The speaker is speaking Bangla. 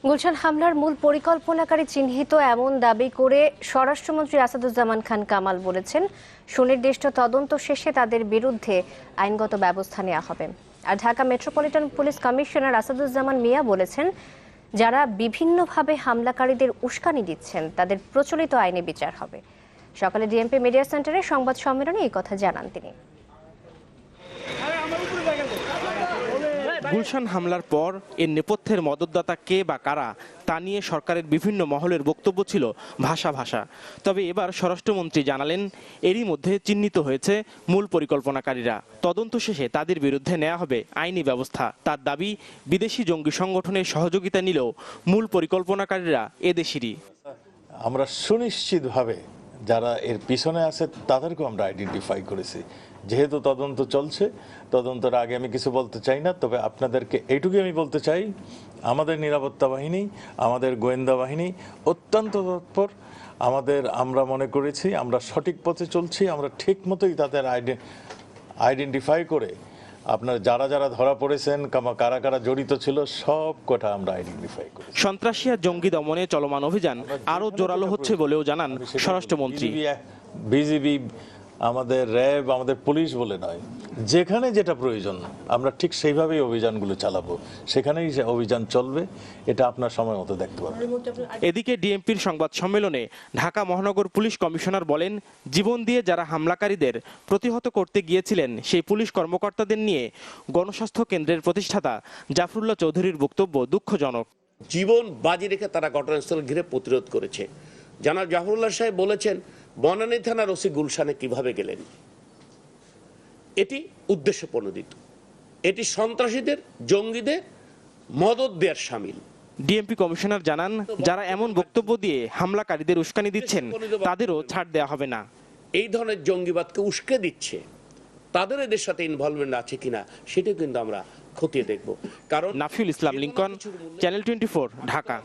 গুলশান হামলার মূল পরিকল্পনাকারী চিহ্নিত এমন দাবি করে স্বরাষ্ট্রমন্ত্রী আসাদুজ্জামান খান কামাল বলেছেন, সুনির্দিষ্ট তদন্ত শেষে তাদের বিরুদ্ধে আইনগত ব্যবস্থা নেওয়া হবে। আর Dhaka metropolitan police commissioner Asaduzzaman Mia বলেছেন, যারা বিভিন্নভাবে হামলাকারীদের উস্কানি দিচ্ছেন তাদের প্রচলিত আইনে বিচার হবে। সকালে ডিএমপি মিডিয়া সেন্টারে সংবাদ সম্মেলনে এই কথা জানান তিনি। গুলশান হামলার পর এর নেপথ্যের মদতদাতা কে বা কারা তা নিয়ে সরকারের বিভিন্ন মহলের বক্তব্য ছিল ভাষা ভাষা। তবে এবার স্বরাষ্ট্রমন্ত্রী জানালেন, এরই মধ্যে চিহ্নিত হয়েছে মূল পরিকল্পনাকারীরা। তদন্ত শেষে তাদের বিরুদ্ধে নেওয়া হবে আইনি ব্যবস্থা। তার দাবি, বিদেশি জঙ্গি সংগঠনের সহযোগিতা নিলেও মূল পরিকল্পনাকারীরা এদেশেরই। আমরা সুনিশ্চিতভাবে যারা এর পিছনে আছে তাদেরকেও আমরা আইডেন্টিফাই করেছি। যেহেতু তদন্ত চলছে, তদন্তের আগে আমি কিছু বলতে চাই না, তবে আপনাদেরকে এইটুকুই আমি বলতে চাই, আমাদের নিরাপত্তা বাহিনী, আমাদের গোয়েন্দা বাহিনী অত্যন্ত তৎপর। আমরা মনে করেছি আমরা সঠিক পথে চলছি, আমরা ঠিক মতোই তাদের আইডেন্টিফাই করে আপনার যারা যারা ধরা পড়েছেন, কারা কারা জড়িত ছিল, সব কটা আমরা আইডেন্টিফাই করি। সন্ত্রাসী আর জঙ্গি দমনে চলমান অভিযান আরও জোরালো হচ্ছে বলেও জানান স্বরাষ্ট্রমন্ত্রী। বিজিবি, আমাদের র্যাব, আমাদের পুলিশ বলে নয়, যেখানে যেটা প্রয়োজন আমরা ঠিক সেইভাবেই অভিযানগুলো চালাবো, সেখানেই অভিযান চলবে। এটা আপনার সময় মতো দেখতে পাবেন। এদিকে ডিএমপির সংবাদ সম্মেলনে ঢাকা মহানগর পুলিশ কমিশনার বলেন, জীবন দিয়ে যারা হামলাকারীদের প্রতিহত করতে গিয়েছিলেন সেই পুলিশ কর্মকর্তাদের নিয়ে গণস্বাস্থ্য কেন্দ্রের প্রতিষ্ঠাতা জাফরুল্লাহ চৌধুরীর বক্তব্য দুঃখজনক। জীবন বাজি রেখে তারা ঘটনাস্থল ঘিরে প্রতিরোধ করেছে। জনাব জাফরুল্লাহ সাহেব বলেছেন, বনানী থানার ওসি গুলশানে কিভাবে গেলেন, এটি উদ্দেশ্য প্রণোদিত, এটি সন্ত্রাসীদের, জঙ্গিদের মদত দেওয়ার শামিল। ডিএমপি কমিশনার জানান, যারা এমন বক্তব্য দিয়ে হামলাকারীদের উস্কানি দিচ্ছেন তাদেরও ছাড় দেওয়া হবে না। এই ধরনের জঙ্গিবাদকে উস্কে দিচ্ছে, তাদের এদের সাথে ইনভলভমেন্ট আছে কিনা সেটা কিন্তু আমরা খতিয়ে দেখব। কারণ নাফিউল ইসলাম লিংকন, চ্যানেল 24, ঢাকা।